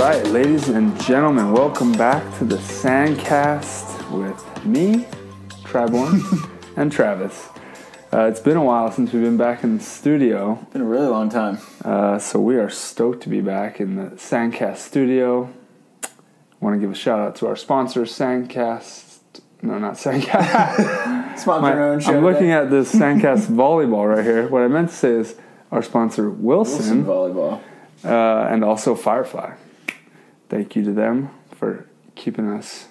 right, ladies and gentlemen, welcome back to the Sandcast with me, Triborn, and Travis. It's been a while since we've been back in the studio. Been a really long time. So we are stoked to be back in the Sandcast studio. Want to give a shout out to our sponsor, Sandcast. No, not Sandcast. Sponsor our own show. I'm looking at this Sandcast volleyball right here. What I meant to say is our sponsor, Wilson Volleyball. And also Firefly. Thank you to them for keeping us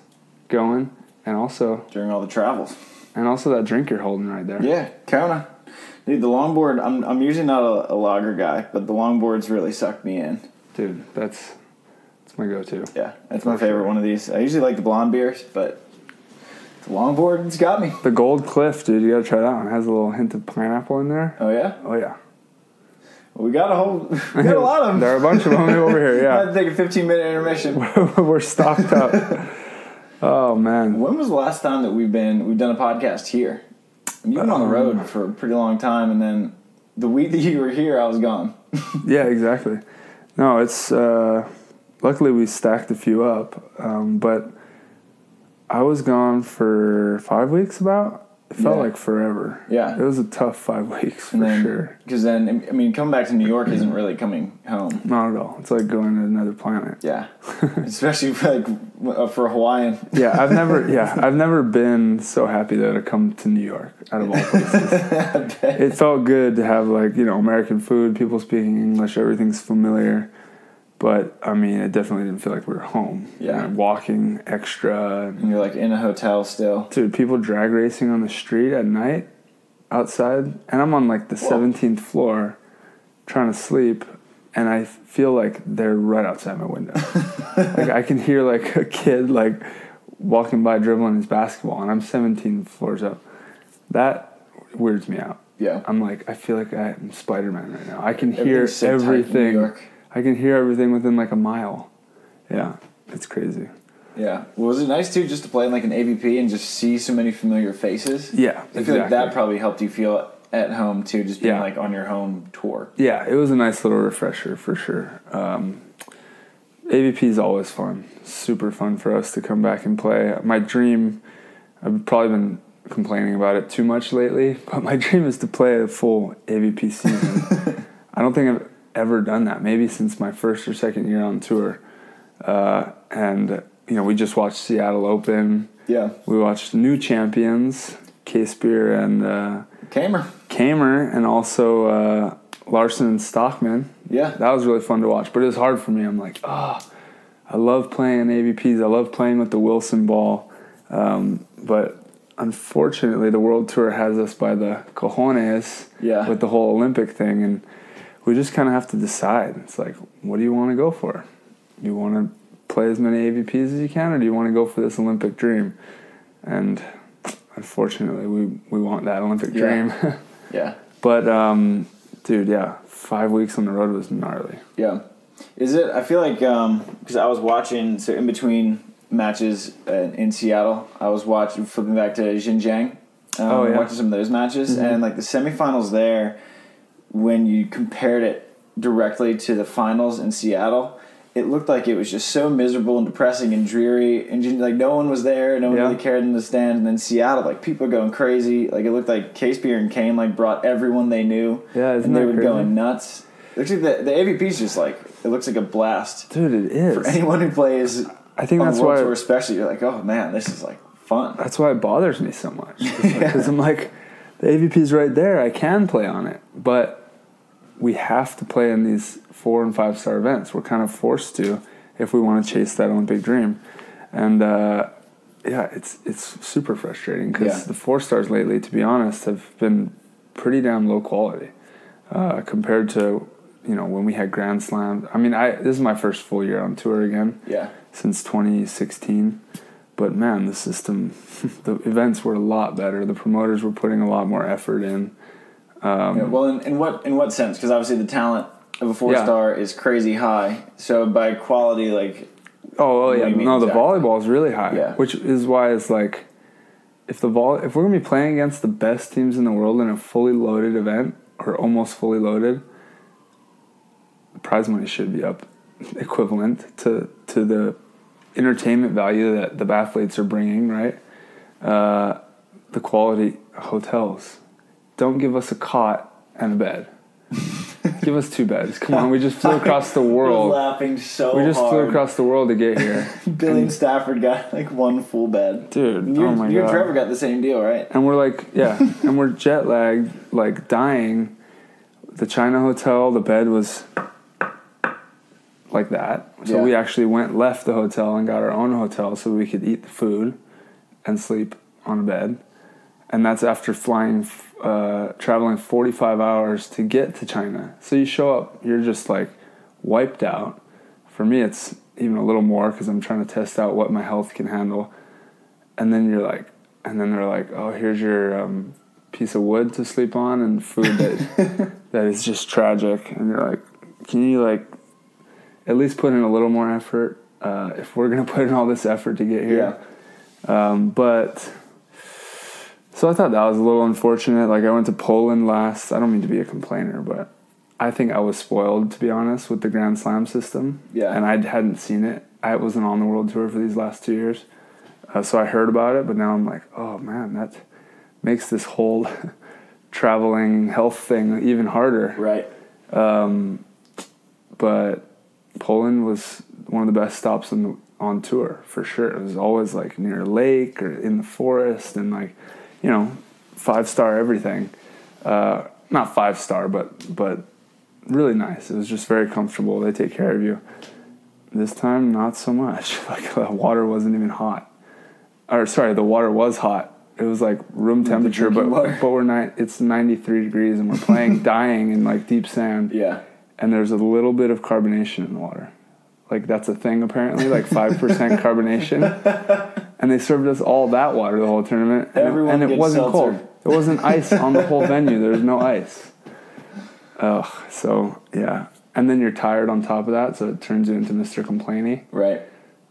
going, and also During all the travels. And also that drink you're holding right there. Yeah, Kona. Dude, the longboard, I'm usually not a lager guy, but the longboards really sucked me in. Dude, that's my go-to. Yeah, that's my favorite one of these. I usually like the blonde beers, but the longboard, it's got me. The Gold Cliff, dude, you gotta try that one. It has a little hint of pineapple in there. Oh, yeah? Oh, yeah. Well, we got a lot of them. There are a bunch of them over here, yeah. I had to take a 15-minute intermission. We're stocked up. Oh, man. When was the last time that we've done a podcast here? You've been on the road for a pretty long time, and then the week that you were here, I was gone. Yeah, exactly. No, it's luckily we stacked a few up, but I was gone for 5 weeks about. It felt like forever. Yeah. It was a tough 5 weeks for sure. Because then, I mean, coming back to New York isn't really coming home. Not at all. It's like going to another planet. Yeah. Especially for a Hawaiian. Yeah, I've never been so happy that I come to New York out of all places. It felt good to have American food, people speaking English, everything's familiar. But, I mean, it definitely didn't feel like we were home. Yeah. Walking extra. And you're, in a hotel still. Dude, people drag racing on the street at night outside. And I'm on, the 17th floor trying to sleep. And I feel like they're right outside my window. I can hear, a kid, walking by dribbling his basketball. And I'm 17 floors up. That weirds me out. Yeah. I'm I feel like I'm Spider-Man right now. I can hear Everything's so tight in everything. New York. I can hear everything within a mile. Yeah, it's crazy. Yeah. Well, was it nice, too, just to play in an AVP and just see so many familiar faces? Yeah, I feel like that probably helped you feel at home, too, just being on your home tour. Yeah, it was a nice little refresher for sure. AVP is always fun. Super fun for us to come back and play. My dream, I've probably been complaining about it too much lately, but my dream is to play a full AVP season. I don't think I've ever done that, maybe since my first or second year on tour. And we just watched Seattle Open. Yeah. We watched new champions, Casebeer and Kamer, and also Larsen and Stockman. Yeah. That was really fun to watch, but it was hard for me. I'm I love playing AVPs. I love playing with the Wilson ball. But unfortunately, the World Tour has us by the cojones with the whole Olympic thing, and we just kind of have to decide. It's what do you want to go for? You want to play as many AVPs as you can, or do you want to go for this Olympic dream? And unfortunately, we want that Olympic dream. Yeah. But, dude, 5 weeks on the road was gnarly. Yeah. Is it, I feel like, because I was watching, so in between matches in Seattle, I was flipping back to Xinjiang, watching some of those matches, and the semifinals there, when you compared it directly to the finals in Seattle, it looked like it was just so miserable and depressing and dreary, and no one was there, no one really cared in the stand. And then Seattle, people are going crazy. It looked like Casebeer and Chaim brought everyone they knew, and they were going nuts. It looks like the AVP's just it looks like a blast, dude. It is for anyone who plays. I think that's the World why, Tour especially, you're oh man, this is fun. That's why it bothers me so much, because I'm the AVP's right there. I can play on it, but we have to play in these 4 and 5 star events. We're kind of forced to if we want to chase that Olympic dream. And it's super frustrating because the 4 stars lately, to be honest, have been pretty damn low quality compared to when we had Grand Slams. I mean, this is my first full year on tour again. Yeah. Since 2016. But man, the system, the events were a lot better. The promoters were putting a lot more effort in. Well, in what sense? Because obviously the talent of a 4-star is crazy high. So by quality, the volleyball is really high, which is why it's if we're gonna be playing against the best teams in the world in a fully loaded event or almost fully loaded, the prize money should be up equivalent to the entertainment value that the athletes are bringing, right? The quality hotels. Don't give us a cot and a bed. Give us 2 beds. Come on, we just flew across the world. I was laughing so hard. We just flew across the world to get here. Billy and Stafford got like 1 full bed. Dude, you oh my God. You and Trevor got the same deal, right? And we're like, yeah, and we're jet lagged, like dying. The China hotel, the bed was like that. So we actually left the hotel and got our own hotel so we could eat the food and sleep on a bed. And that's after traveling 45 hours to get to China. So you show up, you're just like wiped out. For me, it's even a little more because I'm trying to test out what my health can handle. And then they're like, oh, here's your piece of wood to sleep on and food that is just tragic. And you're like, can you like at least put in a little more effort if we're going to put in all this effort to get here? But so I thought that was a little unfortunate. Like I went to Poland last. I don't mean to be a complainer, but I think I was spoiled, to be honest, with the Grand Slam system. Yeah. And I hadn't seen it. I wasn't on the World Tour for these last 2 years. So I heard about it, but now I'm like, oh man, that makes this whole traveling health thing even harder. Right. But Poland was one of the best stops on tour, for sure. It was always like near a lake or in the forest and like, 5-star everything. Not 5-star, but really nice. It was just very comfortable. They take care of you. This time, not so much. Like the water wasn't even hot. The water was hot. It was like room temperature, but it's 93 degrees and we're playing dying in like deep sand. Yeah. And there's a little bit of carbonation in the water. Like that's a thing apparently, like 5% carbonation. And they served us all that water the whole tournament. And it wasn't cold. There wasn't ice on the whole venue. There was no ice. So yeah. And then you're tired on top of that, so it turns you into Mr. Complainy. Right.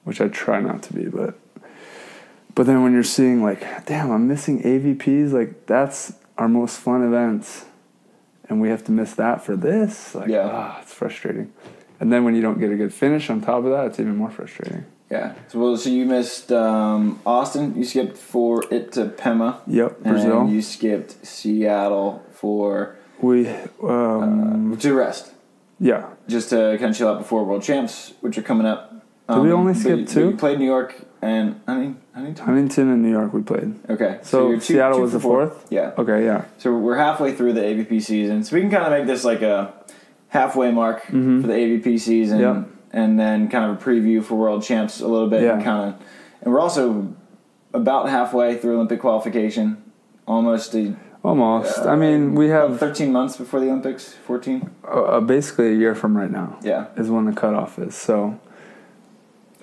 Which I try not to be, but then when you're seeing like, damn, I'm missing AVPs, like that's our most fun events. And we have to miss that for this. Like, it's frustrating. And then when you don't get a good finish on top of that, it's even more frustrating. Yeah. So you missed Austin. You skipped for it to Pema. Yep, Brazil. And you skipped Seattle for to rest. Yeah. Just to kind of chill out before World Champs, which are coming up. Did we only skip 2? You played New York and Huntington? Huntington and New York we played. Okay. So Seattle was the 4th? Yeah. Okay, yeah. So we're halfway through the AVP season. So we can kind of make this like a halfway mark for the AVP season. Yep. And then kind of a preview for World Champs a little bit. Yeah. And we're also about halfway through Olympic qualification. Almost. I mean, we have 13 months before the Olympics. 14. Basically a year from right now. Yeah. Is when the cutoff is. So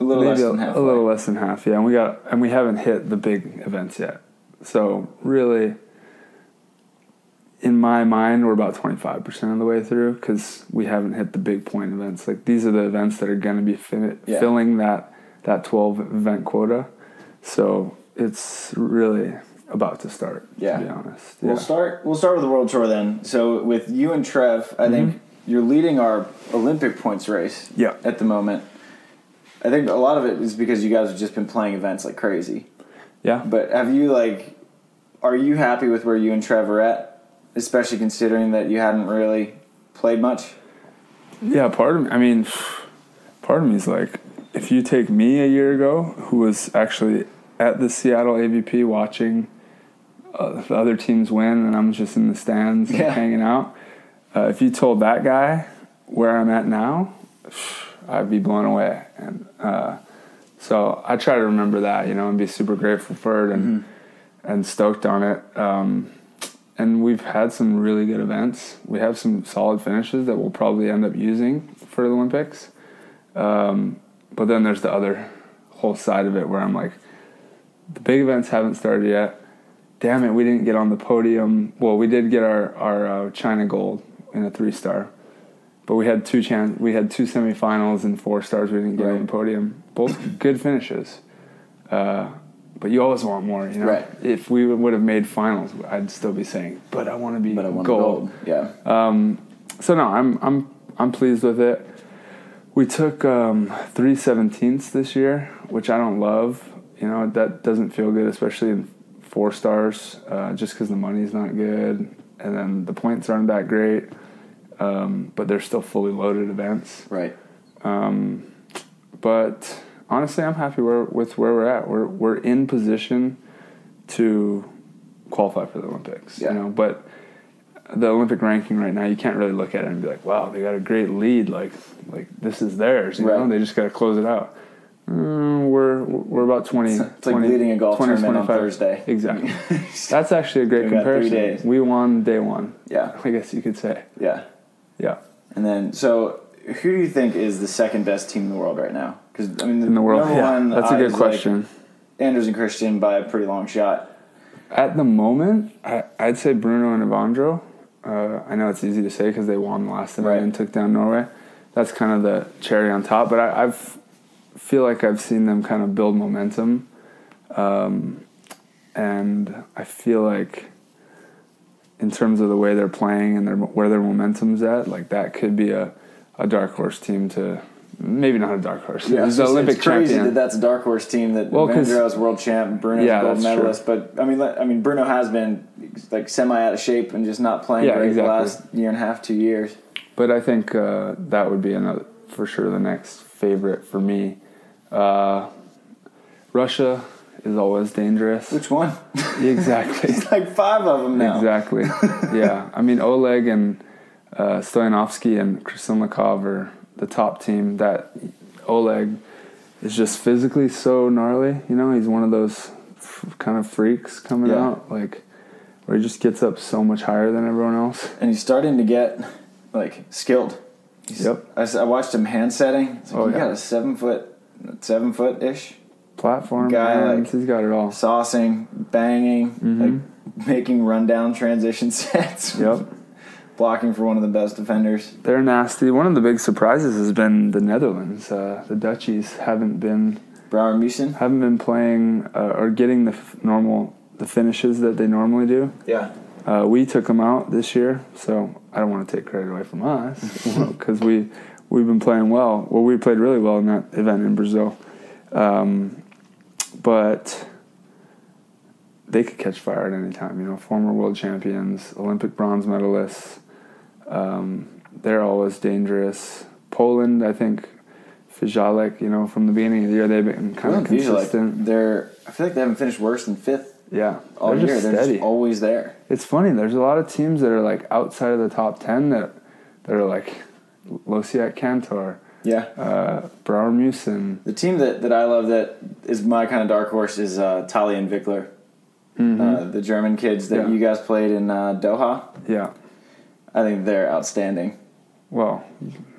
a little less than half. A little less than half. Yeah, and we haven't hit the big events yet. So really, in my mind, we're about 25% of the way through because we haven't hit the big point events. Like these are the events that are going to be filling that 12 event quota. So it's really about to start. To be honest. We'll start with the World Tour then. So with you and Trev, I think you're leading our Olympic points race. Yeah. At the moment, I think a lot of it is because you guys have just been playing events like crazy. Yeah. But are you happy with where you and Trev are at? Especially considering that you hadn't really played much? Yeah, part of me is like, if you take me a year ago, who was actually at the Seattle AVP watching the other teams win, and I'm just in the stands hanging out. If you told that guy where I'm at now, I'd be blown away. And so I try to remember that, and be super grateful for it and stoked on it. And we've had some really good events. We have some solid finishes that we'll probably end up using for the Olympics. But then there's the other whole side of it where I'm like, the big events haven't started yet. Damn it, we didn't get on the podium. Well, we did get our China gold in a 3-star. But we had 2 semifinals and 4 stars. We didn't get on the podium. Both good finishes. But you always want more, Right. If we would have made finals, I'd still be saying, but I want to be gold. Yeah. So no, I'm pleased with it. We took 3/17 this year, which I don't love. You know, that doesn't feel good, especially in 4 stars, just because the money's not good, and then the points aren't that great. But they're still fully loaded events. Right. But honestly, I'm happy with where we're at. We're in position to qualify for the Olympics. Yeah. You know, but the Olympic ranking right now, you can't really look at it and be like, wow, they got a great lead. Like this is theirs. You know, they just got to close it out. We're about 20. It's like 20, leading a golf 20, tournament 25. On Thursday. Exactly. That's actually a great comparison. 3 days. We won day 1. Yeah. I guess you could say. Yeah. Yeah. And then, so who do you think is the second best team in the world right now? Because I mean, in the world, number one, that's a good question. Like Anders and Christian by a pretty long shot. At the moment, I'd say Bruno and Evandro. I know it's easy to say because they won the last event and took down Norway. That's kind of the cherry on top. But I feel like I've seen them kind of build momentum. And I feel like in terms of the way they're playing and where their momentum's at, like that could be a dark horse team to... Maybe not a dark horse. Yeah, it's the Olympic it's crazy champion. That's a dark horse team. That Evandro's world champ, Bruno's gold medalist. True. But I mean, Bruno has been like semi out of shape and just not playing great the last year and a half, 2 years. But I think that would be for sure the next favorite for me. Russia is always dangerous. Which one? Exactly. It's like 5 of them now. Exactly. Yeah. I mean, Oleg and Stoyanovsky and Krasilnikov are the top team. That Oleg is just physically so gnarly. You know, he's one of those kind of freaks coming out, like where he just gets up so much higher than everyone else. And he's starting to get like skilled. I watched him hand setting. It's like, got a 7 foot ish platform guy. Hands. He's got it all. Saucing, banging, like making rundown transition sets. Yep. Blocking for one of the best defenders. They're nasty. One of the big surprises has been the Netherlands. The Dutchies haven't been playing or getting the finishes that they normally do. Yeah. We took them out this year, so I don't want to take credit away from us because we've been playing well. Well, we played really well in that event in Brazil, but they could catch fire at any time. You know, former world champions, Olympic bronze medalists. They're always dangerous. Poland, I think, Schalk, you know, from the beginning of the year, they've been kind of consistent. I feel like they haven't finished worse than 5th. Yeah. All year. They're just always there. It's funny. There's a lot of teams that are like outside of the top 10 that are like Losiak Kantor. Yeah. Brouwer Musen. The team that I love that is my kind of dark horse is Tali and Wickler. Mm-hmm. The German kids that you guys played in Doha. Yeah. I think they're outstanding. Well,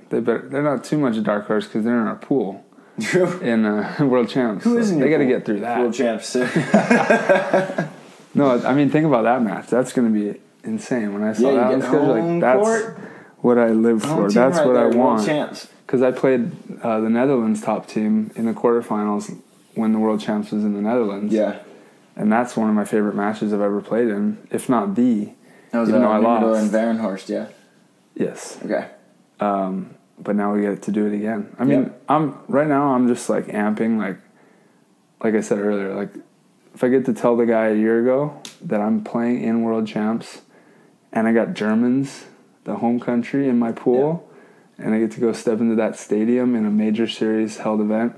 they're not too much a dark horse because they're in our pool. True. In World Champs. Who is in your They got to get through that. World Champs. No, I mean, think about that match. That's going to be insane. When I saw that on schedule, like, that's what I live for. That's what I want. Because I played the Netherlands top team in the quarterfinals when the World Champs was in the Netherlands. Yeah. And that's one of my favorite matches I've ever played in, if not the. That was even though I lost. And Varenhorst, yeah? Yes. Okay. But now we get to do it again. I mean, I'm just like amping, like I said earlier, like if I get to tell the guy a year ago that I'm playing in World Champs and I got Germans, the home country, in my pool, and I get to go step into that stadium in a major series held event,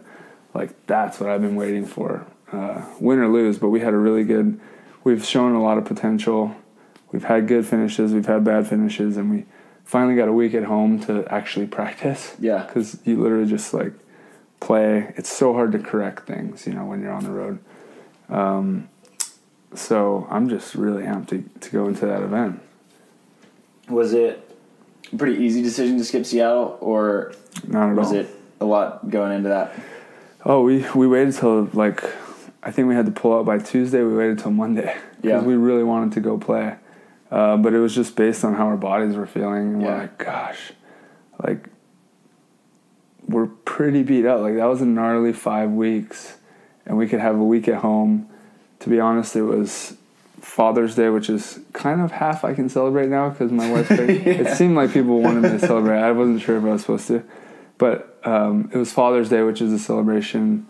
like that's what I've been waiting for. Win or lose, but we've shown a lot of potential. We've had good finishes, we've had bad finishes, and we finally got a week at home to actually practice. Yeah. Because you literally just like play. It's so hard to correct things, you know, when you're on the road. So I'm just really amped to go into that event. Was it a pretty easy decision to skip Seattle, or not at all? Was it a lot going into that? Oh, we waited till I think we had to pull out by Tuesday. We waited till Monday because we really wanted to go play. But it was just based on how our bodies were feeling. And we're like, gosh, like, we're pretty beat up. Like, that was a gnarly 5 weeks, and we could have a week at home. To be honest, it was Father's Day, which is kind of half I can celebrate now because my wife's pregnant. It seemed like people wanted me to celebrate. I wasn't sure if I was supposed to. But it was Father's Day, which is a celebration.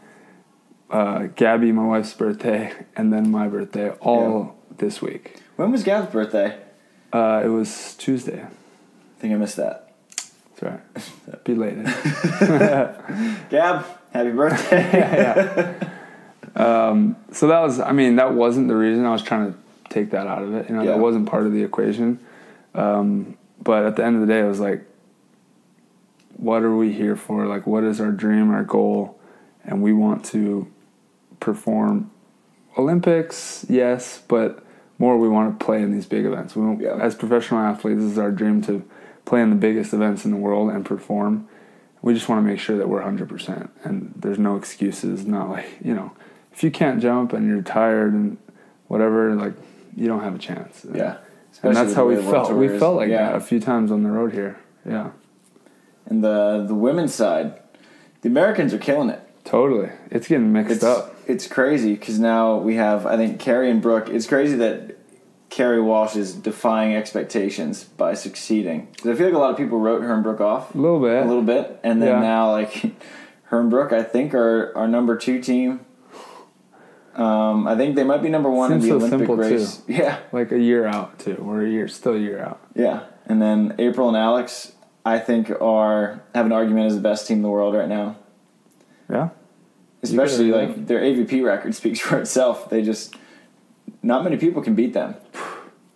Gabby, my wife's birthday, and then my birthday, all this week. When was Gab's birthday? It was Tuesday. I think I missed that. That's right. Belated. Gab, happy birthday. So that was, that wasn't the reason. I was trying to take that out of it. That wasn't part of the equation. But at the end of the day, it was like, what are we here for? Like, what is our dream, our goal? And we want to perform Olympics, yes, but more we want to play in these big events. As professional athletes, this is our dream to play in the biggest events in the world and perform. We just want to make sure that we're 100%. And there's no excuses. Not like, if you can't jump and you're tired and whatever, like, you don't have a chance. Yeah. And that's how we felt. We felt like that a few times on the road here. Yeah. And the women's side, the Americans are killing it. Totally. It's getting mixed up. It's crazy because now we have, I think, Carrie and Brooke. It's crazy that Carrie Walsh is defying expectations by succeeding. Because I feel like a lot of people wrote her and Brooke off. A little bit. And then now, like, her and Brooke, I think, are our number 2 team. I think they might be number 1 in the Olympic race. Too. Yeah. Like a year out, too. We're still a year out. Yeah. And then April and Alex, I think, have an argument as the best team in the world right now. Yeah. Especially, like, their AVP record speaks for itself. Not many people can beat them.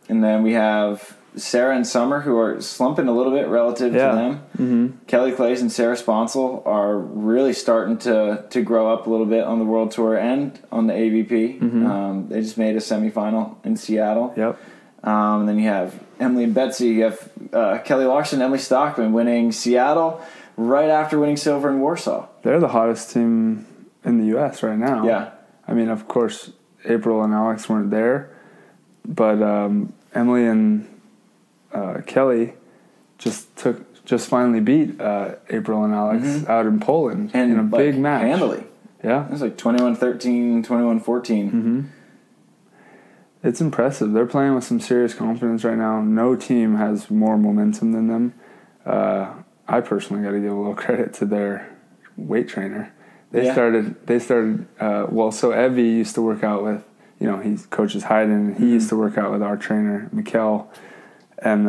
And then we have Sarah and Summer, who are slumping a little bit relative to them. Mm-hmm. Kelley Clays and Sarah Sponsel are really starting to grow up a little bit on the World Tour and on the AVP. Mm-hmm. They just made a semifinal in Seattle. Yep. And then you have Emily and Betsy. You have Kelly Larsen and Emily Stockman winning Seattle right after winning silver in Warsaw. They're the hottest team in the U.S. right now. Yeah. Of course, April and Alex weren't there, but Emily and Kelley just finally beat April and Alex out in Poland in a big match. Handily. Yeah. It was like 21-13, 21-14. Mm-hmm. It's impressive. They're playing with some serious confidence right now. No team has more momentum than them. I personally got to give a little credit to their weight trainer. They started, so Evie used to work out with, he coaches Hayden, and he used to work out with our trainer, Mikkel. And,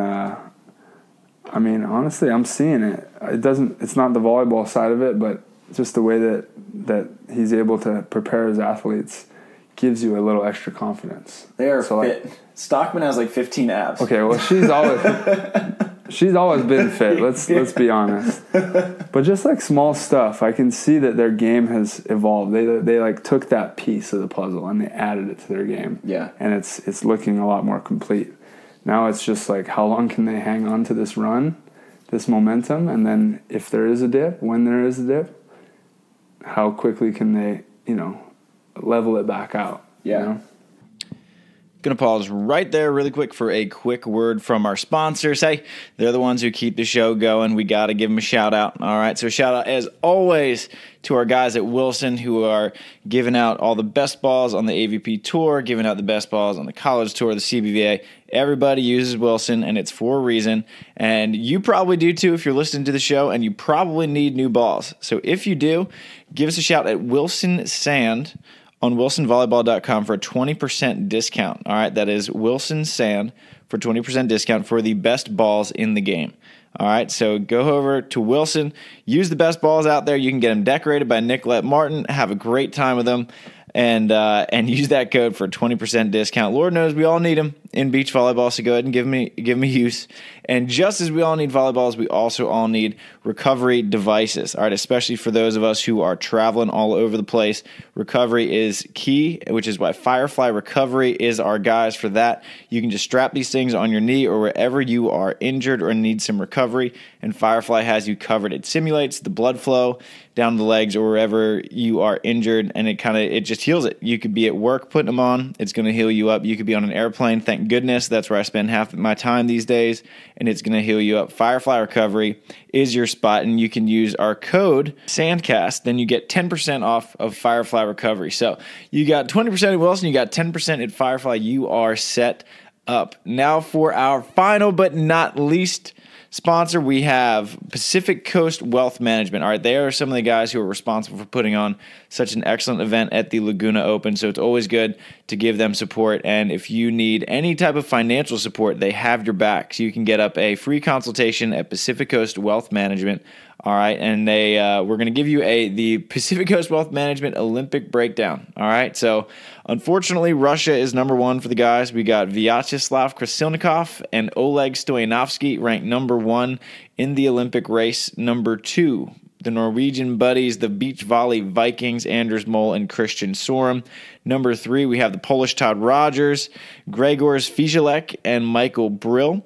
honestly, I'm seeing it. It's not the volleyball side of it, but just the way that he's able to prepare his athletes gives you a little extra confidence. They are fit. Like, Stockman has like 15 abs. Okay, well, she's always been fit. Let's be honest. But just like small stuff, I can see that their game has evolved. They like took that piece of the puzzle and they added it to their game. Yeah. And it's looking a lot more complete. Now it's just like, how long can they hang on to this run, this momentum, and then if there is a dip, when there is a dip, how quickly can they, level it back out? Yeah. Going to pause right there really quick for a quick word from our sponsors. Hey, they're the ones who keep the show going. We got to give them a shout out. All right, so shout out as always to our guys at Wilson who are giving out all the best balls on the AVP Tour, giving out the best balls on the College Tour, the CBVA. Everybody uses Wilson, and it's for a reason. And you probably do too if you're listening to the show, and you probably need new balls. So if you do, give us a shout at Wilson Sand on wilsonvolleyball.com for a 20% discount. All right, that is Wilson Sand for 20% discount for the best balls in the game. All right, so go over to Wilson, use the best balls out there. You can get them decorated by Nicolette Martin, have a great time with them, and use that code for a 20% discount. Lord knows we all need them in beach volleyball, so go ahead and give me use. And just as we all need volleyballs, we also all need recovery devices, all right, especially for those of us who are traveling all over the place. Recovery is key, which is why Firefly Recovery is our guys for that. You can just strap these things on your knee or wherever you are injured or need some recovery, and Firefly has you covered. It simulates the blood flow down the legs or wherever you are injured, and it just heals it. You could be at work putting them on. It's going to heal you up. You could be on an airplane. Thank goodness. That's where I spend half of my time these days, and it's going to heal you up. Firefly Recovery is your spot, and you can use our code SANDCAST. Then you get 10% off of Firefly Recovery. So you got 20% at Wilson. You got 10% at Firefly. You are set up. Now for our final but not least sponsor, we have Pacific Coast Wealth Management. All right, they are some of the guys who are responsible for putting on such an excellent event at the Laguna Open, so it's always good to give them support. And if you need any type of financial support, they have your back. So you can get up a free consultation at Pacific Coast Wealth Management. All right, and we're going to give you the Pacific Coast Wealth Management Olympic breakdown. All right, so unfortunately, Russia is number one for the guys. We got Vyacheslav Krasilnikov and Oleg Stoyanovsky ranked number one in the Olympic race. Number two, the Norwegian buddies, the beach volley Vikings, Anders Mol and Christian Sorum. Number three, we have the Polish Todd Rogers, Gregors Fijalek, and Michael Brill.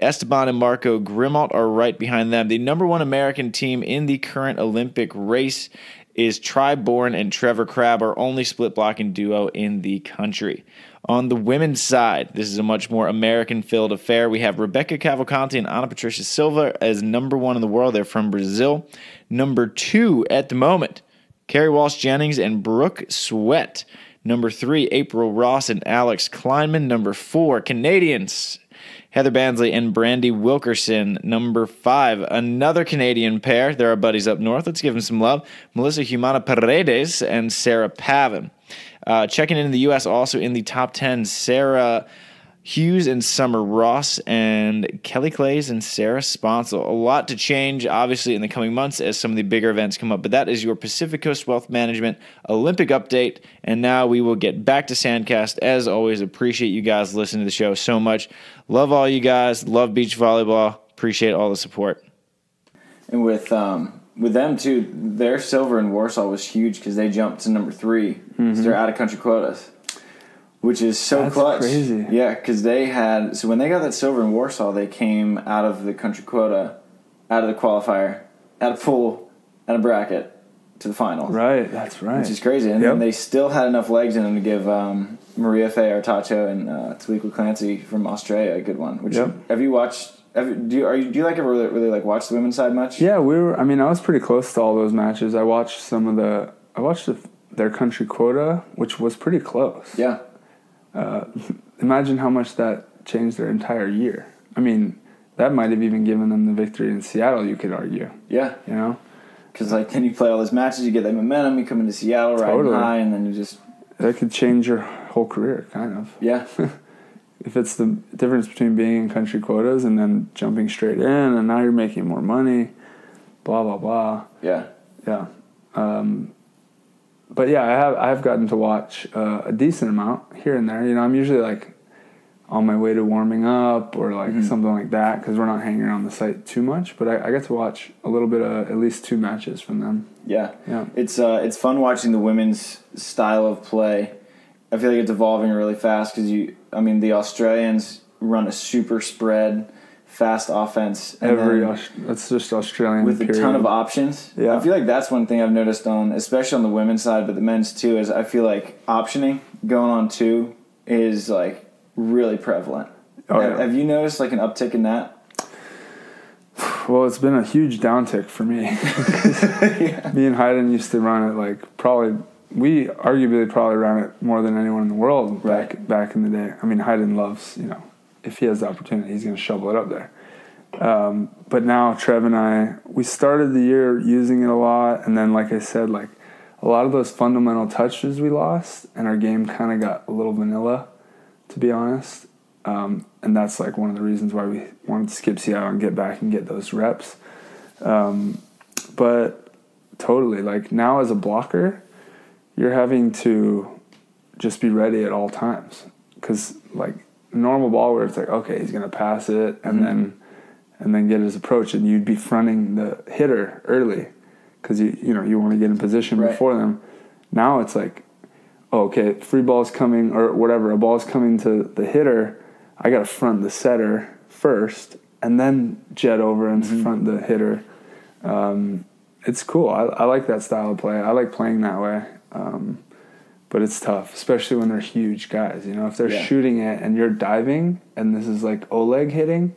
Esteban and Marco Grimalt are right behind them. The number one American team in the current Olympic race is Tri Bourne and Trevor Crabb, our only split blocking duo in the country. On the women's side, this is a much more American-filled affair. We have Rebecca Cavalcanti and Ana Patricia Silva as number one in the world. They're from Brazil. Number two at the moment, Carrie Walsh-Jennings and Brooke Sweat. Number three, April Ross and Alex Kleinman. Number four, Canadians, Heather Bansley and Brandy Wilkerson. Number five, another Canadian pair. They're our buddies up north. Let's give them some love. Melissa Humana Paredes and Sarah Pavin. Checking in the U.S. also in the top 10, Sarah Hughes and Summer Ross, and Kelley Clays and Sarah Sponsel. A lot to change, obviously, in the coming months as some of the bigger events come up. But that is your Pacific Coast Wealth Management Olympic update. And now we will get back to Sandcast. As always, appreciate you guys listening to the show so much. Love all you guys. Love beach volleyball. Appreciate all the support. And with them, too, their silver in Warsaw was huge because they jumped to number 3. Mm-hmm. So they're out of country quotas, which is so That's clutch. Crazy. Yeah, because so when they got that silver in Warsaw, they came out of the country quota, out of the qualifier, out of pool, out of bracket to the finals. Right, that's right. Which is crazy. And then they still had enough legs in them to give Maria Faye Artacho and Taliqua Clancy from Australia a good one. Which have you watched? Do you ever really like watch the women's side much? Yeah, I was pretty close to all those matches. I watched their country quota, which was pretty close. Yeah. Imagine how much that changed their entire year. I mean, that might have even given them the victory in Seattle, you could argue. Yeah. You know? Because then you play all those matches, you get that momentum, you come into Seattle riding high, and then you just... That could change your whole career, kind of. Yeah. If it's the difference between being in country quotas and then jumping straight in, and now you're making more money, blah, blah, blah. Yeah. Yeah. But yeah, I have gotten to watch a decent amount here and there. You know, I'm usually like on my way to warming up or like something like that because we're not hanging around the site too much. But I get to watch a little bit of at least 2 matches from them. Yeah. It's fun watching the women's style of play. I feel like it's evolving really fast because the Australians run a super spread, fast offense. That's just Australian with a ton of options. Yeah. I feel like that's one thing I've noticed especially on the women's side, but the men's too, is I feel like optioning going on 2 is like really prevalent. Have you noticed like an uptick in that? Well, it's been a huge downtick for me. Me and Hayden used to run it like we arguably probably ran it more than anyone in the world back in the day. I mean, Hayden loves, if he has the opportunity, he's going to shovel it up there. But now Trev and I, we started the year using it a lot. And then, like I said, like a lot of those fundamental touches we lost and our game kind of got a little vanilla, to be honest. And that's like one of the reasons why we wanted to skip Seattle and get back and get those reps. But totally, like now as a blocker, you're having to just be ready at all times. Because like normal ball where it's like, okay, he's going to pass it and then get his approach, and you'd be fronting the hitter early because you want to get in position before them. Now it's like, oh, okay, free ball's coming or whatever, a ball's coming to the hitter, I got to front the setter first and then jet over and front the hitter. It's cool. I like that style of play. I like playing that way. But it's tough, especially when they're huge guys. If they're shooting it and you're diving, and this is like Oleg hitting,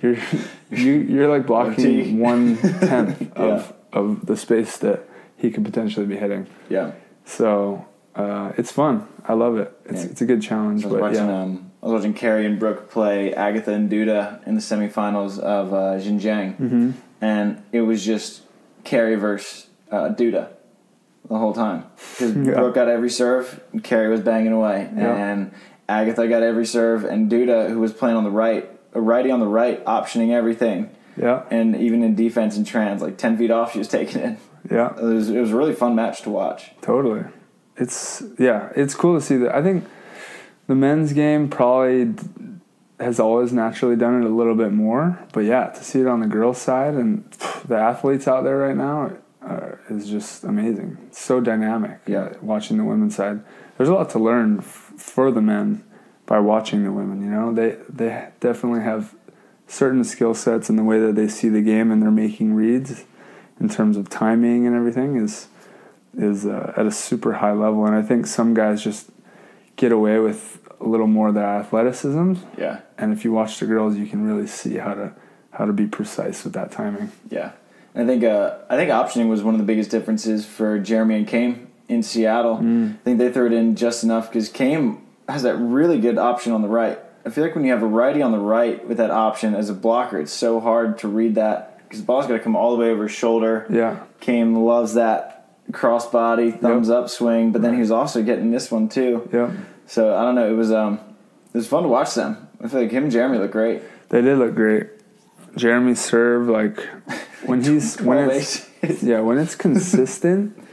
you're like blocking 1/10 of the space that he could potentially be hitting. Yeah. So it's fun. I love it. It's a good challenge. I was watching I was watching Carrie and Brooke play Agatha and Duda in the semifinals of Xinjiang, and it was just Carrie versus Duda the whole time. Because Brooke got every serve, and Carrie was banging away, and Agatha got every serve, and Duda, who was playing on the right, a righty on the right, optioning everything. Yeah. And even in defense and trans, like 10 feet off, she was taking it. Yeah. It was a really fun match to watch. Totally. It's cool to see that. I think the men's game probably has always naturally done it a little bit more. But, yeah, to see it on the girls' side and the athletes out there right now is just amazing. It's so dynamic, watching the women's side. There's a lot to learn for the men by watching the women, you know. They definitely have certain skill sets in the way that they see the game and they're making reads in terms of timing and everything is at a super high level. And I think some guys just get away with a little more of their athleticism. Yeah. And if you watch the girls, you can really see how to be precise with that timing. Yeah. And I think optioning was one of the biggest differences for Jeremy and Chaim in Seattle. I think they threw it in just enough because Chaim has that really good option on the right. I feel like when you have a righty on the right with that option as a blocker, it's so hard to read that because the ball's got to come all the way over his shoulder. Yeah. Chaim loves that crossbody, thumbs up swing, but then he was also getting this one too. Yeah. So I don't know. It was fun to watch them. I feel like him and Jeremy look great. They did look great. Jeremy served like when it's consistent,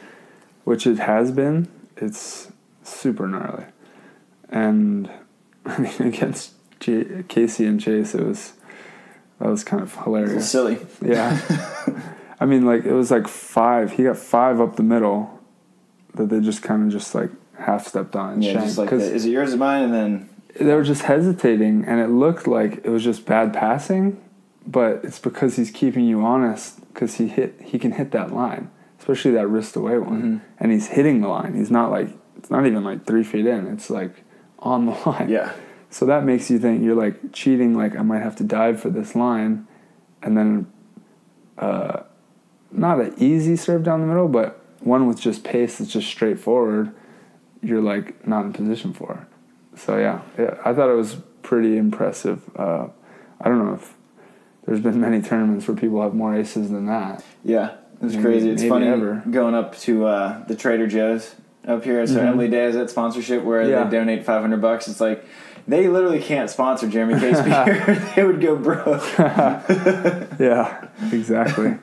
which it has been, it's super gnarly. And I mean, against Casey and Jace, that was kind of hilarious. Silly. Yeah. I mean, like, it was like 5. He got 5 up the middle that they just kind of just like half stepped on and shanked. Just like, is it yours or mine? And then they were just hesitating, and it looked like it was just bad passing, but it's because he's keeping you honest because he can hit that line, especially that wrist away one, and he's hitting the line. He's not like, it's not even like 3 feet in. It's like on the line. Yeah. So that makes you think you're like cheating, like I might have to dive for this line, and then not an easy serve down the middle, but one with just pace that's just straightforward, you're like not in position for. So yeah, I thought it was pretty impressive. I don't know if there's been many tournaments where people have more aces than that. Yeah, it's crazy. It's funny going up to the Trader Joe's up here. So Emily Day has that sponsorship where they donate $500. It's like they literally can't sponsor Jeremy Casebeer. They would go broke. Yeah, exactly.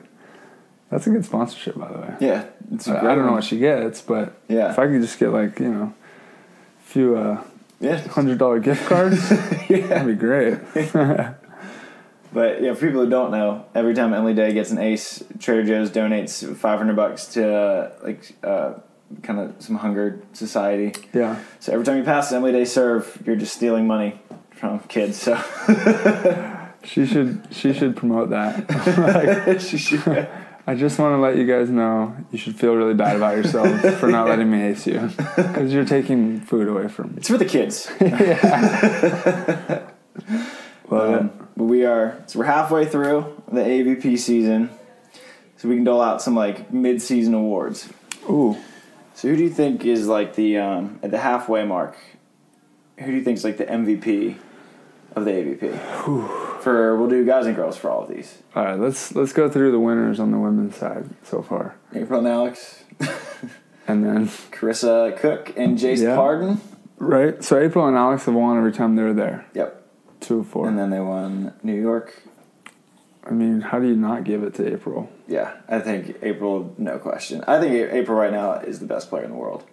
That's a good sponsorship, by the way. Yeah, it's a great I don't know what she gets, but if I could just get like, you know, a few $100 gift cards, that'd be great. But yeah, for people who don't know, every time Emily Day gets an ace, Trader Joe's donates $500 to kind of some hunger society. Yeah. So every time you pass an Emily Day serve, you're just stealing money from kids. So she should promote that. She should. I just want to let you guys know you should feel really bad about yourself for not letting me ace you because you're taking food away from me. It's for the kids. Yeah. But we're halfway through the AVP season, so we can dole out some like mid-season awards. Ooh. So who do you think is like the at the halfway mark? Who do you think is like the MVP of the AVP? We'll do guys and girls for all of these. All right, let's go through the winners on the women's side so far. April and Alex. And then Karissa Cook and Jace Pardon. Right. So April and Alex have won every time they were there. Yep. 2 of 4. And then they won New York. I mean, how do you not give it to April? Yeah, I think April, no question. I think April right now is the best player in the world.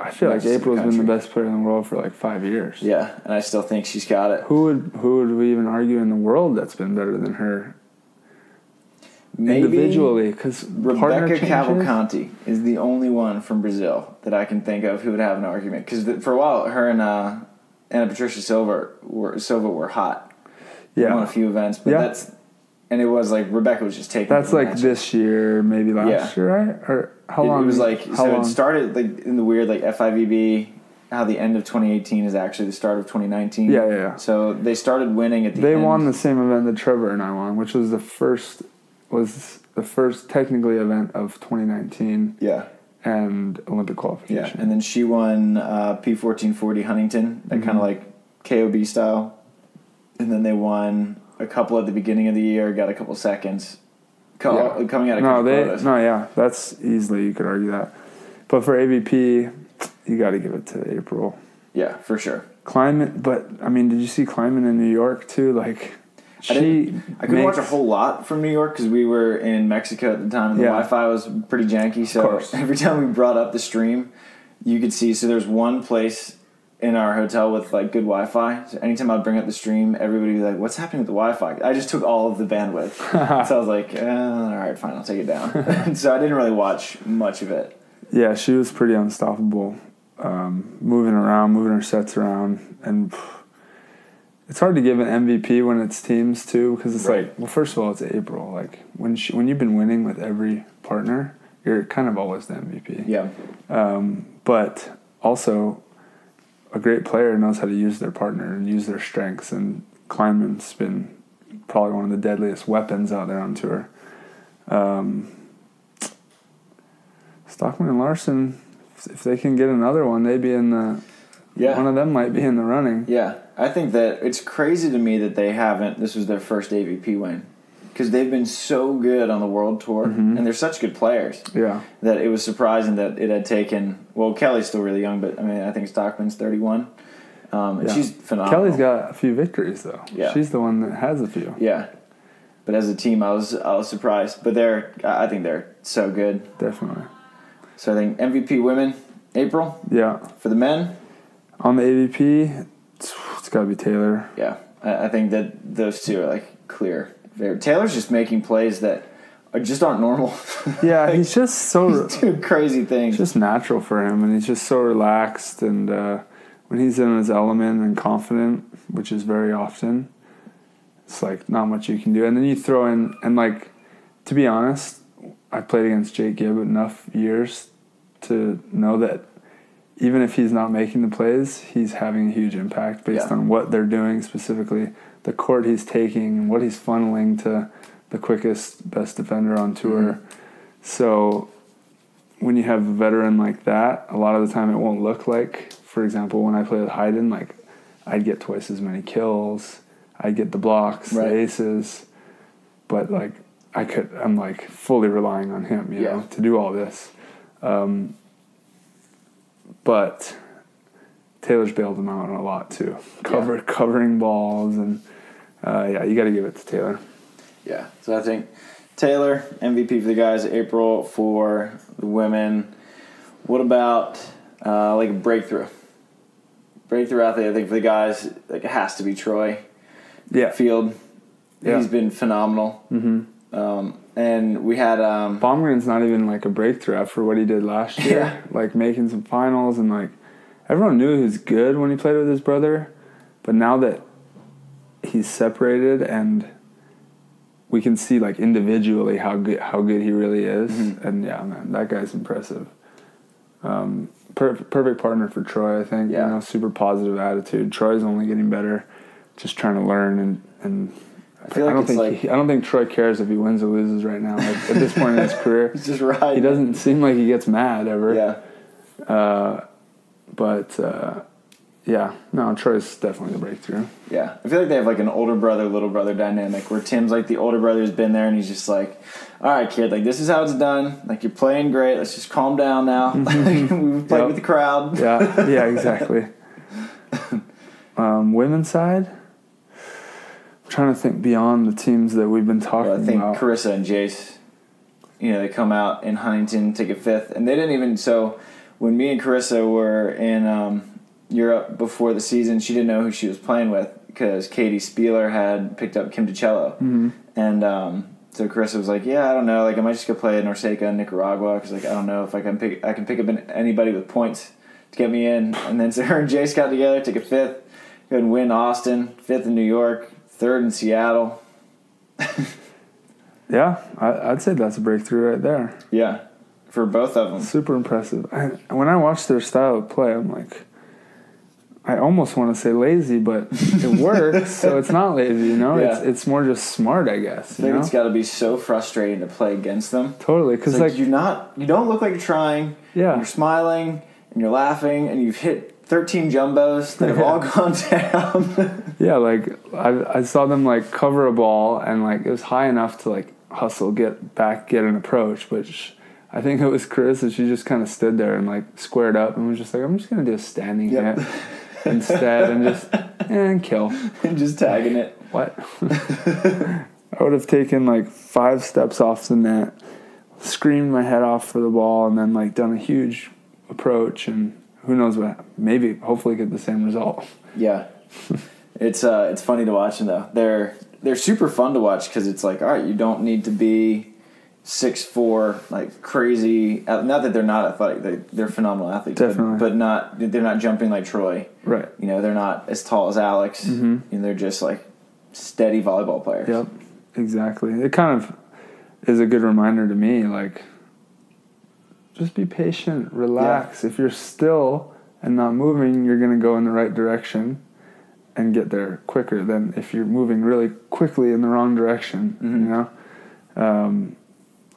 I feel like April's been the best player in the world for like 5 years. Yeah, and I still think she's got it. Who would we even argue in the world that's been better than her? Maybe individually, because Rebecca Cavalcanti is the only one from Brazil that I can think of who would have an argument. Because for a while, her and Ana Patricia Silva were hot. Yeah, they won a few events, but and it was like Rebecca was just taking. That's like matches. This year, maybe last year, right? Or how long? It was like it started like in the weird like FIVB. How the end of 2018 is actually the start of 2019. Yeah. So they started winning at the end. They won the same event that Trevor and I won, which was the first technically event of 2019. Yeah. And Olympic qualification. Yeah, and then she won P1440 Huntington. That kind of like KOB style. And then they won a couple at the beginning of the year, got a couple seconds coming out of that's easily, you could argue that. But for AVP, you got to give it to April. Yeah, for sure. Climate, but I mean, did you see Climate in New York too? Like, I couldn't watch a whole lot from New York because we were in Mexico at the time and the Wi-Fi was pretty janky. So every time we brought up the stream, you could see. So there's one place in our hotel with like good Wi-Fi. So anytime I'd bring up the stream, everybody would be like, "What's happening with the Wi-Fi?" I just took all of the bandwidth. So I was like, "All right, fine, I'll take it down." So I didn't really watch much of it. Yeah, she was pretty unstoppable, moving around, moving her sets around, and it's hard to give an MVP when it's teams too, because it's like, well, first of all, it's April. Like when you've been winning with every partner, you're kind of always the MVP. Yeah. But also, a great player knows how to use their partner and use their strengths, and Kleinman's been probably one of the deadliest weapons out there on tour. Stockman and Larsen, if they can get another one, they'd be in the... Yeah. One of them might be in the running. Yeah. I think that it's crazy to me that they haven't... This was their first AVP win. Because they've been so good on the World Tour, and they're such good players. Yeah. That it was surprising that it had taken... Well, Kelley's still really young, but I mean, I think Stockman's 31. And she's phenomenal. Kelley's got a few victories, though. Yeah. She's the one that has a few. Yeah. But as a team, I was surprised. But I think they're so good. Definitely. So I think MVP women, April. Yeah. For the men. On the AVP, it's got to be Taylor. Yeah. I think that those two are like clear. Taylor's just making plays that just aren't normal. Yeah, like, he's just so... He's doing crazy things. It's just natural for him, and he's just so relaxed. And when he's in his element and confident, which is very often, it's like not much you can do. And then you throw in... And like, to be honest... I played against Jake Gibb enough years to know that even if he's not making the plays, he's having a huge impact based on what they're doing, specifically the court he's taking and what he's funneling to the quickest, best defender on tour. So when you have a veteran like that, a lot of the time it won't look like, for example, when I played with Hayden, like I'd get twice as many kills, I'd get the blocks, the aces, but like I'm like fully relying on him, you know, to do all this. But Taylor's bailed him out a lot too. Covering balls and you got to give it to Taylor. Yeah. So I think Taylor MVP for the guys, April for the women. What about like a breakthrough? Breakthrough out there, I think for the guys, like it has to be Troy. Yeah. Field. Yeah. He's been phenomenal. Mm-hmm. And we had Baumgarten's not even like a breakthrough after what he did last year. Like making some finals, and like everyone knew he was good when he played with his brother, but now that he's separated and we can see like individually how good he really is, and yeah, man, that guy's impressive. Perfect partner for Troy, I think. Yeah. You know, super positive attitude. Troy's only getting better, just trying to learn and I don't think Troy cares if he wins or loses right now. Like, at this point in his career, he's just right. He doesn't seem like he gets mad ever. Yeah. Troy's definitely the breakthrough. Yeah, I feel like they have like an older brother, little brother dynamic where Tim's like the older brother who's been there, and he's just like, "All right, kid, like this is how it's done. Like you're playing great. Let's just calm down now. We've played with the crowd." Yeah, exactly. Women's side. Trying to think beyond the teams that we've been talking about. I think Karissa and Jace, you know, they come out in Huntington, take a fifth, and they didn't even. So when me and Karissa were in Europe before the season, she didn't know who she was playing with because Katie Spieler had picked up Kim DiCello, and so Karissa was like, "Yeah, I don't know. Like, I might just go play in Norseca in Nicaragua because like I don't know if I can pick up anybody with points to get me in." And then so her and Jace got together, take a fifth, go and win Austin, fifth in New York. Third in Seattle. Yeah, I'd say that's a breakthrough right there. Yeah, for both of them. Super impressive. When I watch their style of play, I'm like, I almost want to say lazy, but it works, so it's not lazy, you know? Yeah. It's more just smart, I guess. I think it's got to be so frustrating to play against them. Totally, because like you don't look like you're trying. Yeah. You're smiling and you're laughing and you've hit 13 jumbos that have all gone down. Yeah, like I saw them like cover a ball and like it was high enough to like hustle, get back, get an approach, which I think it was Karissa. She just kind of stood there and like squared up and was just like, I'm just gonna do a standing hit instead and just and kill and just tagging it. What? I would have taken like 5 steps off the net, screamed my head off for the ball, and then like done a huge approach, and who knows what? Maybe, hopefully, get the same result. Yeah, it's funny to watch them though. They're super fun to watch because it's like, all right, you don't need to be 6'4", like crazy. Not that they're not athletic; they're phenomenal athletes. Definitely, but they're not jumping like Troy. Right. You know, they're not as tall as Alex. And they're just like steady volleyball players. Yep. Exactly. It kind of is a good reminder to me, like, just be patient, relax. Yeah. If you're still and not moving, you're going to go in the right direction and get there quicker than if you're moving really quickly in the wrong direction, you know?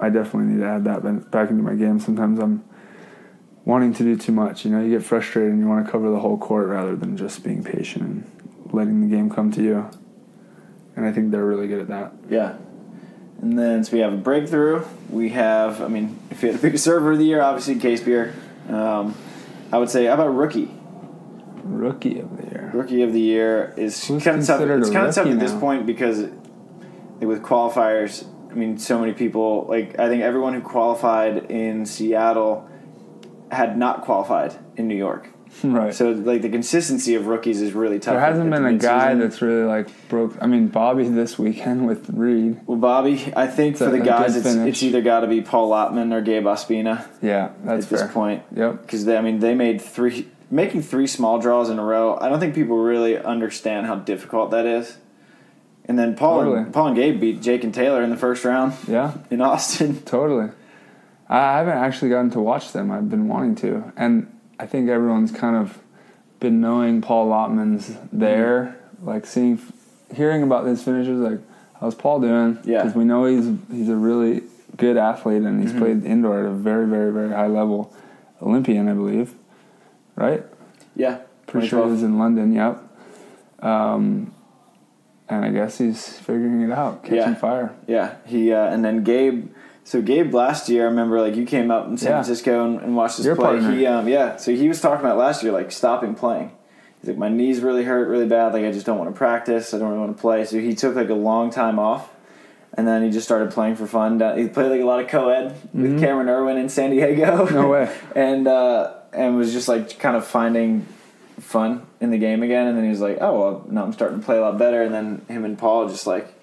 I definitely need to add that back into my game. Sometimes I'm wanting to do too much. You know, you get frustrated and you want to cover the whole court rather than just being patient and letting the game come to you. And I think they're really good at that. Yeah. And then, so we have a breakthrough. We have, I mean, if you had to pick a server of the year, obviously Casebeer. I would say, how about rookie? Rookie of the year. Rookie of the year is kind of tough. It's kind of tough at this point because with qualifiers, I mean, so many people, like, I think everyone who qualified in Seattle had not qualified in New York. Right. So, like, the consistency of rookies is really tough. There hasn't been a guy that's really, like, broke. I mean, Bobby this weekend with Reed. Well, Bobby, I think for the guys, it's either got to be Paul Lotman or Gabe Ospina. Yeah, that's fair. At this point. Yep. Because, they made making 3 small draws in a row. I don't think people really understand how difficult that is. And then Paul and Gabe beat Jake and Taylor in the first round. Yeah. In Austin. Totally. I haven't actually gotten to watch them. I've been wanting to. And I think everyone's kind of been knowing Paul Lotman's there, like hearing about his finishes, like, how's Paul doing? Yeah. Because we know he's a really good athlete and he's played indoor at a very, very, very high level. Olympian, I believe. Right? Yeah. Pretty sure he was in London, yep. And I guess he's figuring it out, catching fire. Yeah. He and then Gabe. So Gabe last year, I remember, like, you came up in San Francisco and watched us play. Partner. So he was talking about last year, like, stopping playing. He's like, my knees really hurt really bad. Like, I just don't want to practice. I don't really want to play. So he took, like, a long time off, and then he just started playing for fun. He played, like, a lot of co-ed with Cameron Irwin in San Diego. No way. and was just, like, kind of finding fun in the game again. And then he was like, oh, well, now I'm starting to play a lot better. And then him and Paul just, like,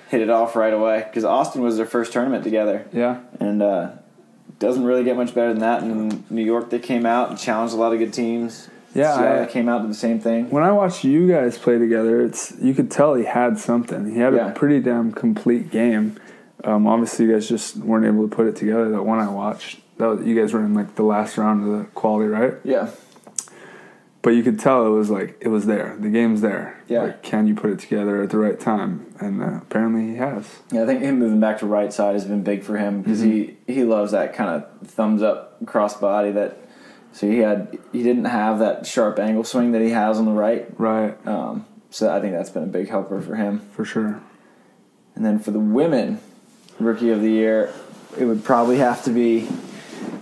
hit it off right away because Austin was their first tournament together. Yeah. And doesn't really get much better than that. In New York, they came out and challenged a lot of good teams. Yeah. Seattle came out to the same thing. When I watched you guys play together, you could tell he had something. He had a pretty damn complete game. Obviously, you guys just weren't able to put it together. That one I watched, you guys were in, like, the last round of the quali, right? Yeah. But you could tell it was there. The game's there. Yeah. Like, can you put it together at the right time? And apparently he has. Yeah, I think him moving back to right side has been big for him because he loves that kind of thumbs up cross body that. So he didn't have that sharp angle swing that he has on the right. Right. So I think that's been a big helper for him. For sure. And then for the women, Rookie of the Year, it would probably have to be,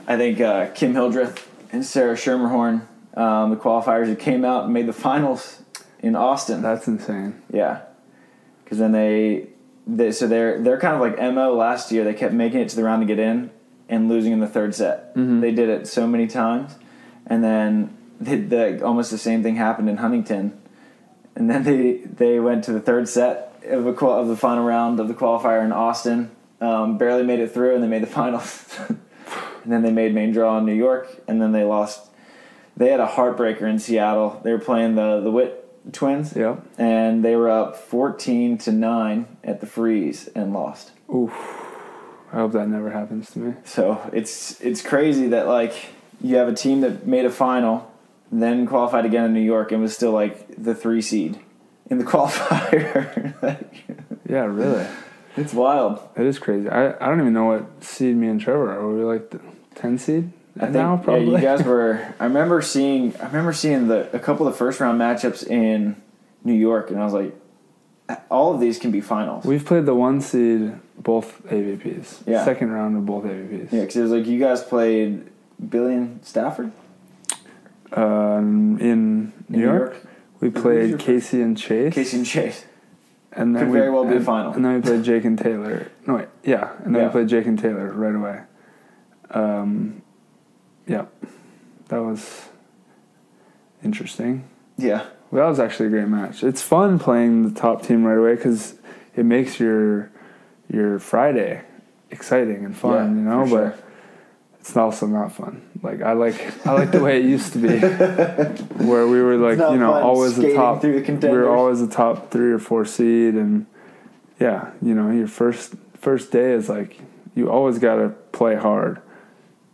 I think, Kim Hildreth and Sarah Schermerhorn. The qualifiers who came out and made the finals in Austin. That's insane. Yeah, because then they're kind of like MO last year. They kept making it to the round to get in and losing in the third set. They did it so many times, and then almost the same thing happened in Huntington, and then they went to the third set of the final round of the qualifier in Austin. Barely made it through, and they made the finals. And then they made main draw in New York, and then they lost. They had a heartbreaker in Seattle. They were playing the Witt twins. Yeah. And they were up 14-9 at the freeze and lost. Oof. I hope that never happens to me. So it's crazy that, like, you have a team that made a final, then qualified again in New York and was still, like, the 3 seed in the qualifier. Yeah, really. It's wild. It is crazy. I don't even know what seed me and Trevor are. Were we like the 10 seed I think now probably. Yeah, you guys were. I remember seeing a couple of first round matchups in New York, and I was like, all of these can be finals. We've played the 1 seed, both AVPs. Yeah. Second round of both AVPs. Yeah, because it was like you guys played Billy and Stafford. In New York, we played Casey and Chase. And then could very well be a final. And then we played Jake and Taylor. No, wait. Yeah. And then we played Jake and Taylor right away. Yeah. That was interesting. Yeah. Well, that was actually a great match. It's fun playing the top team right away because it makes your Friday exciting and fun, you know? Sure. But it's also not fun. Like I like the way it used to be, where we were like, you know, always the top. We were always the top 3 or 4 seed, and yeah, you know, your first day is like you always got to play hard,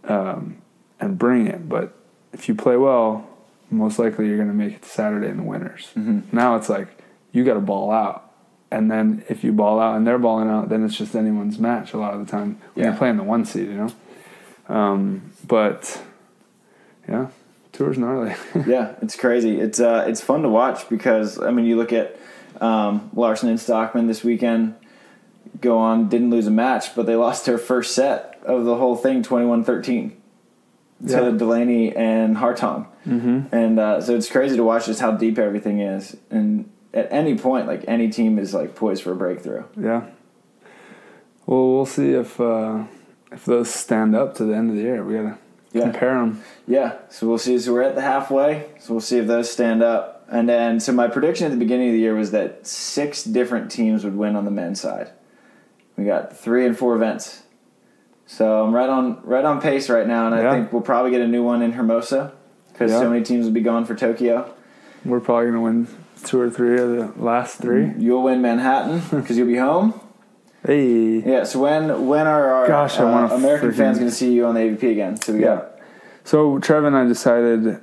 and bring it. But if you play well, most likely you're going to make it to Saturday in the winners. Mm-hmm. Now it's like you got to ball out, and then if you ball out and they're balling out, then it's just anyone's match a lot of the time when you're playing the 1 seed, you know. But yeah, tour's gnarly. Yeah, it's crazy. It's fun to watch because I mean you look at Larsen and Stockman this weekend didn't lose a match, but they lost their first set of the whole thing 21-13 to Delaney and Hartong. Mm-hmm. And so it's crazy to watch just how deep everything is, and at any point like any team is like poised for a breakthrough. Yeah. Well, we'll see if those stand up to the end of the year. We gotta compare them. Yeah, so we'll see. So we're at the halfway, so we'll see if those stand up. And then, so my prediction at the beginning of the year was that 6 different teams would win on the men's side. We got 3 and 4 events. So I'm right on pace right now, and I think we'll probably get a new one in Hermosa because so many teams will be gone for Tokyo. We're probably going to win 2 or 3 of the last 3. You'll win Manhattan because you'll be home. Hey. Yeah, so when are our American fans going to see you on the AVP again? So Trev and I decided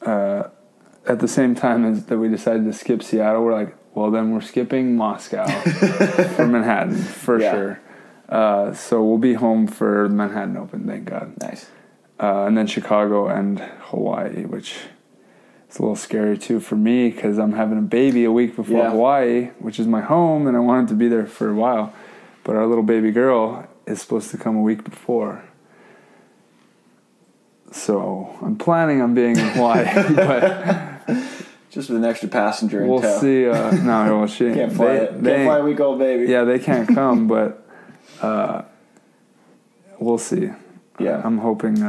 at the same time that we decided to skip Seattle, we're like, well, then we're skipping Moscow for Manhattan for sure. So we'll be home for the Manhattan Open, thank God. Nice. And then Chicago and Hawaii, which is a little scary too for me because I'm having a baby a week before Hawaii, which is my home, and I wanted to be there for a while. But our little baby girl is supposed to come a week before. So I'm planning on being in Hawaii, but just with an extra passenger in tow. We'll see. No, she can't fly. Can't fly a week-old baby. Yeah, they can't come, but we'll see. Yeah, I'm hoping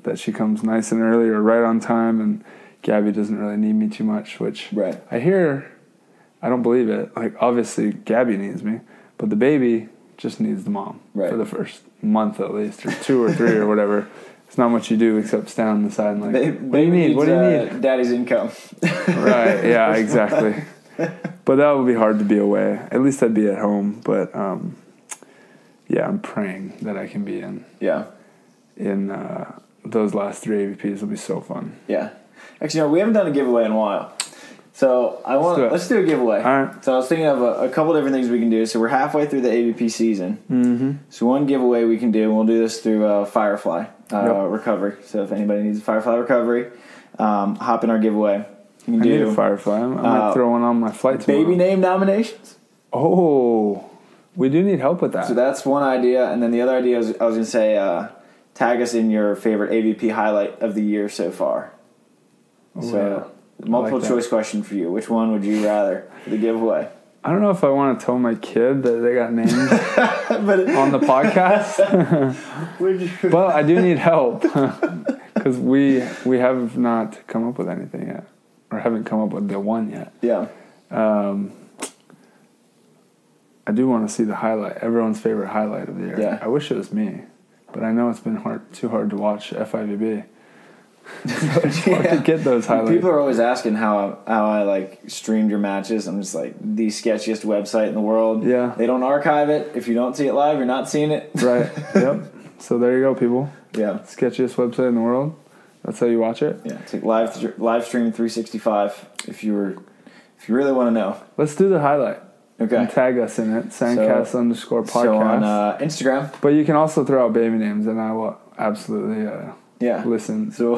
that she comes nice and early or right on time, and Gabby doesn't really need me too much. Which I hear, I don't believe it. Like obviously, Gabby needs me, but the baby just needs the mom for the first month at least, or 2 or 3 or whatever. It's not much you do except stand on the side and like, what do you need? What do you need? Daddy's income. Right, yeah, exactly. But that would be hard to be away. At least I'd be at home. But, yeah, I'm praying that I can be in. Yeah. In those last 3 AVPs. It'll be so fun. Yeah. Actually, we haven't done a giveaway in a while. So let's do a giveaway. All right. So I was thinking of a couple different things we can do. So we're halfway through the AVP season. Mm-hmm. So one giveaway we can do, and we'll do this through Firefly recovery. So if anybody needs a Firefly recovery, hop in our giveaway. You can I need a Firefly. I might throw one on my flight tomorrow. Baby name nominations. Oh, we do need help with that. So that's one idea, and then the other idea I was going to say, tag us in your favorite AVP highlight of the year so far. Multiple choice question for you. Which one would you rather for the giveaway? I don't know if I want to tell my kid that they got named on the podcast. But I do need help because we have not come up with anything yet, or haven't come up with the one yet. Yeah. I do want to see the highlight, everyone's favorite highlight of the year. Yeah. I wish it was me, but I know it's been too hard to watch FIVB. So it's hard to get those highlights. People are always asking how I like streamed your matches. I'm just like, the sketchiest website in the world. Yeah. They don't archive it. If you don't see it live, you're not seeing it. Right. Yep. So there you go, people. Yeah. Sketchiest website in the world. That's how you watch it. Yeah. It's like live stream 365 if you really want to know. Let's do the highlight. Okay. And tag us in it. Sandcast _podcast. So on Instagram. But you can also throw out baby names, and I will absolutely yeah. listen. So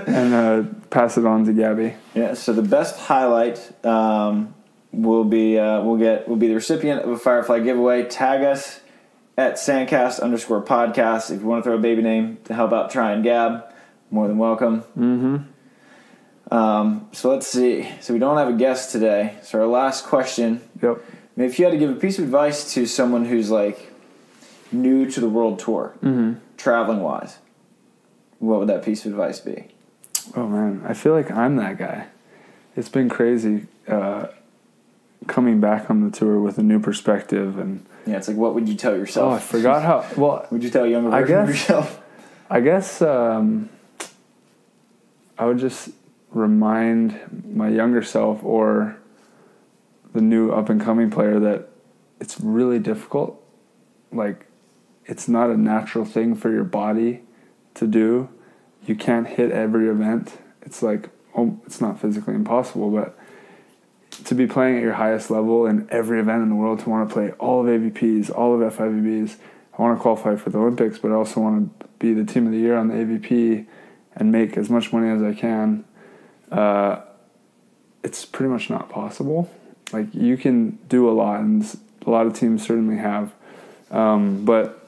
and pass it on to Gabby. Yeah. So the best highlight will be the recipient of a Firefly giveaway. Tag us at sandcast_podcast if you want to throw a baby name to help out Try and Gab. More than welcome. Mm-hmm. So let's see. So we don't have a guest today. So our last question. Yep. I mean, if you had to give a piece of advice to someone who's like new to the world tour, traveling wise, what would that piece of advice be? Oh man, I feel like I'm that guy. It's been crazy coming back on the tour with a new perspective, and yeah, it's like, what would you tell yourself? I forgot how. Well, would you tell a younger version of yourself? I guess I would just remind my younger self or the new up-and-coming player that it's really difficult. Like, it's not a natural thing for your body to do. You can't hit every event. It's like, it's not physically impossible, but to be playing at your highest level in every event in the world, to want to play all of AVPs, all of FIVBs, I want to qualify for the Olympics, but I also want to be the team of the year on the AVP and make as much money as I can. It's pretty much not possible. Like, you can do a lot, and a lot of teams certainly have. But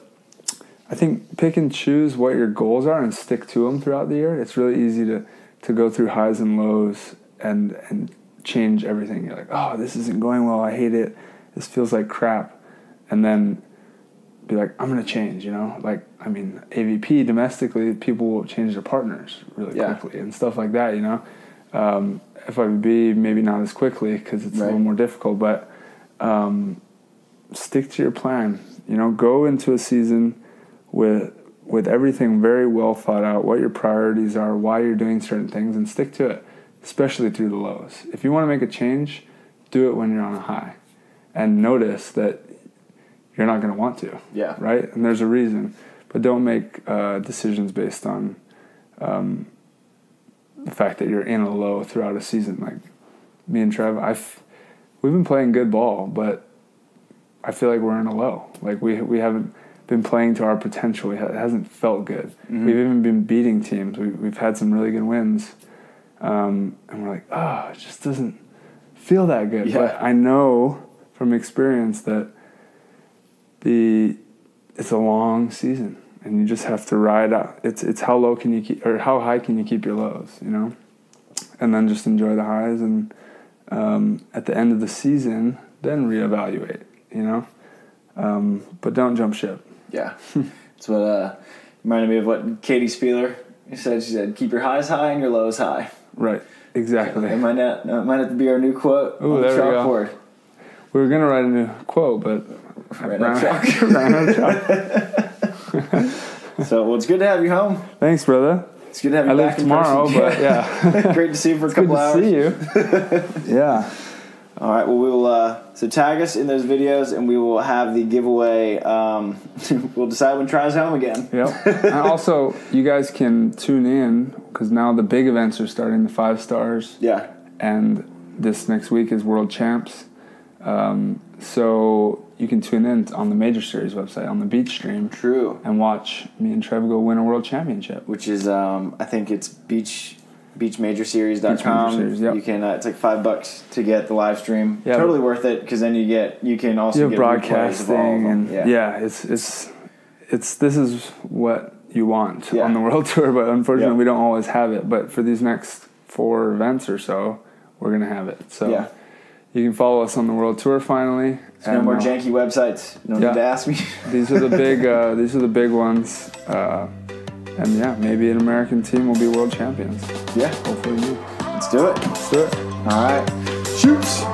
I think pick and choose what your goals are and stick to them throughout the year. It's really easy to go through highs and lows and change everything. You're like, oh, this isn't going well. I hate it. This feels like crap. And then be like, I'm going to change, you know? Like, I mean, AVP domestically, people will change their partners really quickly and stuff like that, you know? FIVB, maybe not as quickly because it's a little more difficult, but stick to your plan. You know, go into a season with everything very well thought out, what your priorities are, why you're doing certain things, and stick to it, especially through the lows. If you want to make a change, do it when you're on a high. And notice that you're not going to want to. Yeah. Right? And there's a reason. But don't make decisions based on the fact that you're in a low throughout a season. Like, me and Trev, we've been playing good ball, but I feel like we're in a low. Like, we haven't been playing to our potential. It hasn't felt good. We've even been beating teams. We've had some really good wins. And we're like, it just doesn't feel that good. Yeah. But I know from experience that it's a long season, and you just have to ride out. It's how low can you keep, or how high can you keep your lows, you know? And then just enjoy the highs, and at the end of the season, then reevaluate, you know? But don't jump ship. Yeah. It's what reminded me of what Katie Spieler said. She said, keep your highs high and your lows high. Right, exactly. It might have to be our new quote on the chalkboard. We were going to write a new quote, but ran out of chalk. So, well, it's good to have you home. Thanks, brother. It's good to have you back in tomorrow, person. But yeah. Great to see you for a couple hours. Good to see you. Yeah. All right, well, we will so tag us in those videos, and we will have the giveaway. We'll decide when Try's home again. Yep. And also, you guys can tune in, because now the big events are starting, the 5 stars. Yeah. And this next week is World Champs. So you can tune in on the Major Series website, on the Beach Stream. True. And watch me and Trev go win a World Championship. Which is, I think it's beachmajorseries.com. Beach Major Series, yep. You can, it's like $5 to get the live stream. Yeah, totally worth it, because then you can also get broadcasting, and this is what you want on the World Tour, but unfortunately we don't always have it. But for these next 4 events or so, we're gonna have it. So you can follow us on the World Tour finally. So no more janky websites. You don't need to ask me. These are the big ones. And maybe an American team will be world champions. Yeah. Hopefully. Let's do it. Let's do it. All right. Shoots.